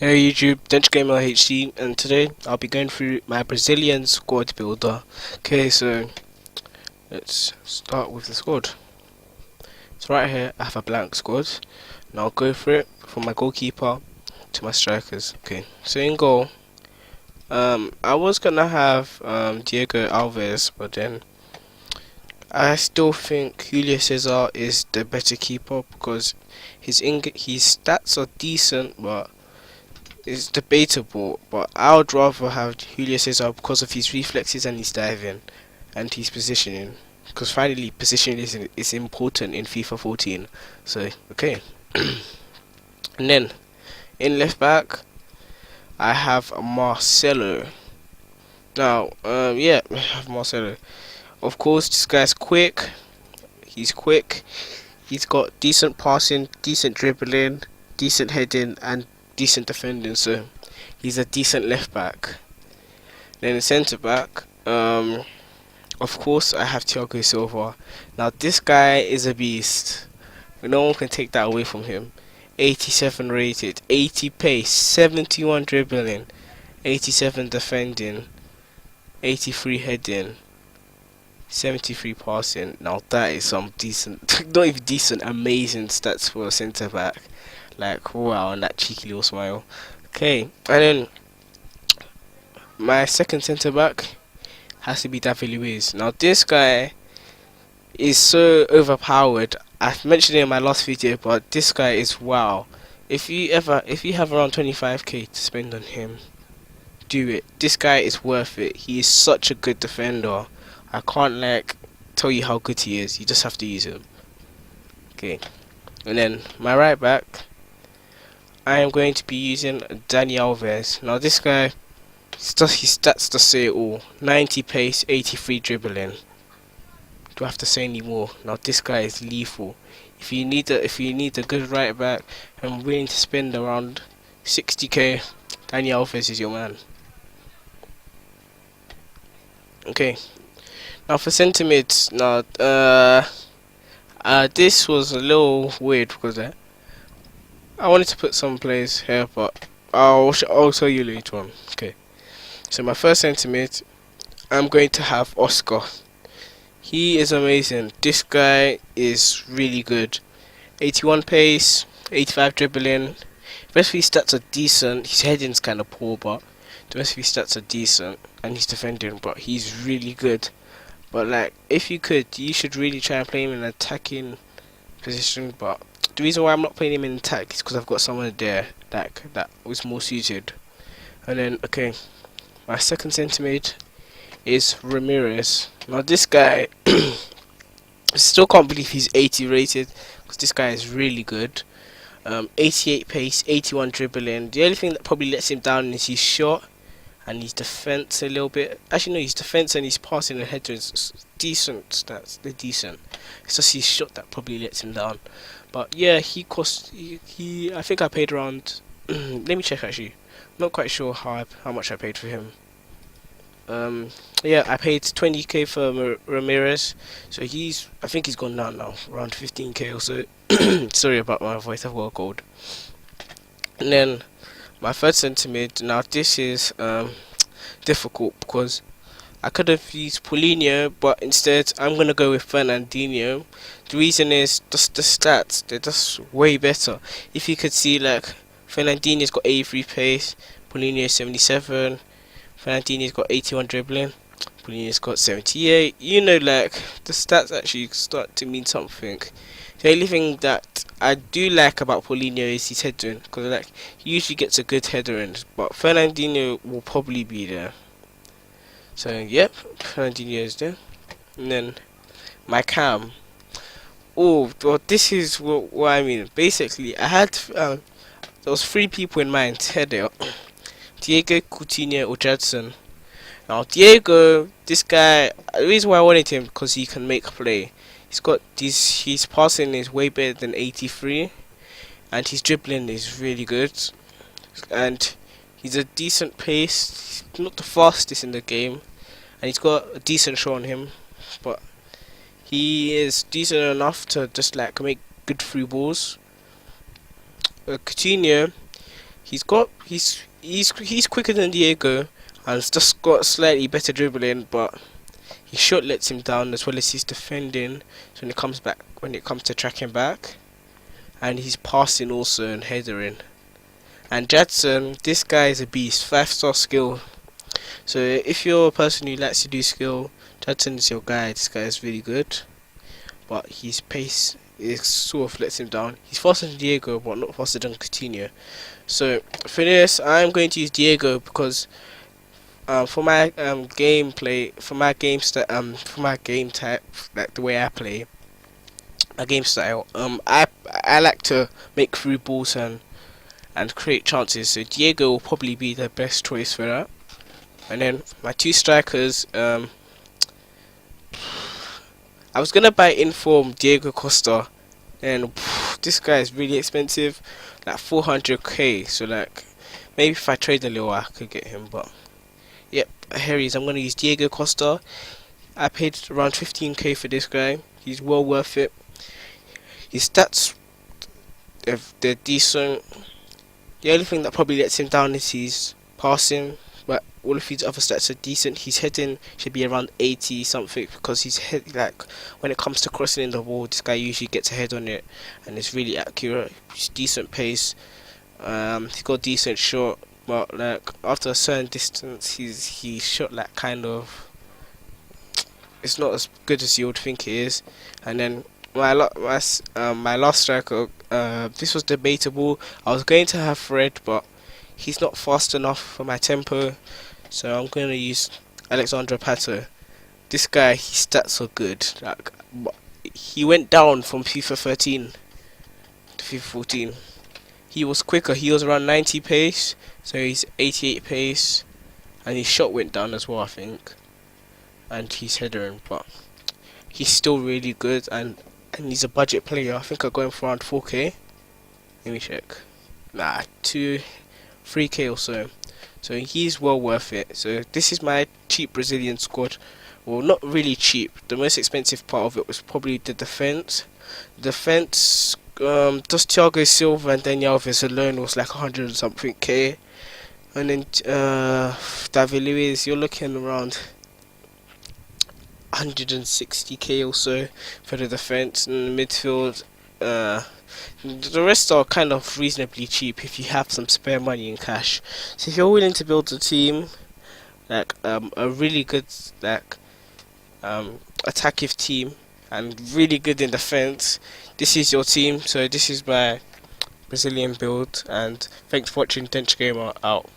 Hey YouTube, DenchzGamerHD, and today I'll be going through my Brazilian squad builder. Okay, so let's start with the squad. So right here I have a blank squad, and I'll go through it from my goalkeeper to my strikers. Okay, so in goal, I was gonna have Diego Alves, but then I still think Julio Cesar is the better keeper because his stats are decent, but it's debatable, but I would rather have Julio Cesar because of his reflexes and his diving and his positioning. Because finally, positioning is important in FIFA 14. So, okay. And then, in left back, I have Marcelo. Now, yeah, I have Marcelo. Of course, this guy's quick. He's quick. He's got decent passing, decent dribbling, decent heading, and decent defending. So, he's a decent left back. Then the centre back, of course I have Thiago Silva. Now this guy is a beast. No one can take that away from him. 87 rated, 80 pace, 71 dribbling, 87 defending, 83 heading, 73 passing. Now that is some decent, not even decent, amazing stats for a centre back. Like wow, and that cheeky little smile. Okay, and then my second centre back has to be David Luiz. Now this guy is so overpowered. I've mentioned it in my last video, but this guy is wow. If you have around 25k to spend on him, do it. This guy is worth it. He is such a good defender. I can't like tell you how good he is. You just have to use him. Okay. And then my right back, I am going to be using Dani Alves. Now this guy, his stats just say it all. 90 pace, 83 dribbling. Do I have to say any more? Now this guy is lethal. If you need a good right back and willing to spend around 60k, Dani Alves is your man. Okay. Now for centre mids, now this was a little weird because I wanted to put some players here, but I'll tell you later on. Okay. So my first centre mid, I'm going to have Oscar. He is amazing. This guy is really good. 81 pace, 85 dribbling. The rest of his stats are decent. His heading's kind of poor, but the rest of his stats are decent. And he's defending, but he's really good. But like, if you could, you should really try and play him in an attacking position. But the reason why I'm not playing him in attack is because I've got someone there that was more suited. And then, okay. My second centre mid is Ramirez. Now this guy, I still can't believe he's 80 rated because this guy is really good. 88 pace, 81 dribbling. The only thing that probably lets him down is his shot and his defense a little bit. Actually no, his defense and his passing and header is decent stats. They're decent. It's just his shot that probably lets him down. But yeah, he cost. I think I paid around. Let me check actually. Not quite sure how much I paid for him. Yeah, I paid 20k for Ramirez, so I think he's gone down now, around 15k or so. Sorry about my voice, I've got a cold. And then my third centre mid. Now this is difficult because I could have used Paulinho, but instead I'm gonna go with Fernandinho. The reason is just the stats; they're just way better. If you could see, like Fernandinho's got 83 pace, Paulinho 77, Fernandinho's got 81 dribbling, Paulinho's got 78. You know, like the stats actually start to mean something. The only thing that I do like about Paulinho is his headering, because like he usually gets a good header in, but Fernandinho will probably be there. So yep, Fernandinho is there. And then my cam. Oh, well, this is what I mean. Basically, I had there was 3 people in mind. Header, Diego, Coutinho, or Jadson. Now Diego, this guy, the reason why I wanted him because he can make a play. He's got his passing is way better than 83, and his dribbling is really good, and he's a decent pace. He's not the fastest in the game, and he's got a decent shot on him, but he is decent enough to just like make good through balls. Coutinho, he's quicker than Diego, and he's just got slightly better dribbling, but his shot lets him down as well as his defending. So when it comes to tracking back, and he's passing also and headering. And Jadson, this guy is a beast, 5-star skill. So if you're a person who likes to do skill, Jadson is your guy. This guy is really good, but his pace is sort of lets him down. He's faster than Diego, but not faster than Coutinho. So for this, I'm going to use Diego because for my gameplay, for my game type, like the way I play, my game style, I like to make through balls and create chances. So Diego will probably be the best choice for that. And then my two strikers, I was gonna buy inform Diego Costa, and this guy is really expensive, like 400k. So like maybe if I trade a little, I could get him. But yep, here he is. I'm gonna use Diego Costa. I paid around 15k for this guy. He's well worth it. His stats, they're decent. The only thing that probably lets him down is his passing, but all of his other stats are decent. His heading should be around 80 something because his head, like when it comes to crossing in the ball, this guy usually gets a head on it and it's really accurate. He's decent pace. He's got decent shot, but like after a certain distance, he's shot like kind of. It's not as good as you would think it is. And then my last striker, this was debatable. I was going to have Fred, but he's not fast enough for my tempo, so I'm going to use Alexandre Pato. This guy, his stats are good. Like, he went down from FIFA 13 to FIFA 14. He was quicker. He was around 90 pace, so he's 88 pace, and his shot went down as well, I think, and he's headering, but he's still really good, and he's a budget player. I think I got him for around 4k. Let me check. Nah, 3k or so. So he's well worth it. So this is my cheap Brazilian squad. Well, not really cheap. The most expensive part of it was probably the defense. Just Thiago Silva and Daniel Alves alone was like 100 and something k. And then David Luiz, you're looking around 160k or so for the defense. And the midfield, the rest are kind of reasonably cheap if you have some spare money in cash. So if you're willing to build a team like a really good like attacking team and really good in defense, this is your team. So this is my Brazilian build, and thanks for watching. DenchzGamer out.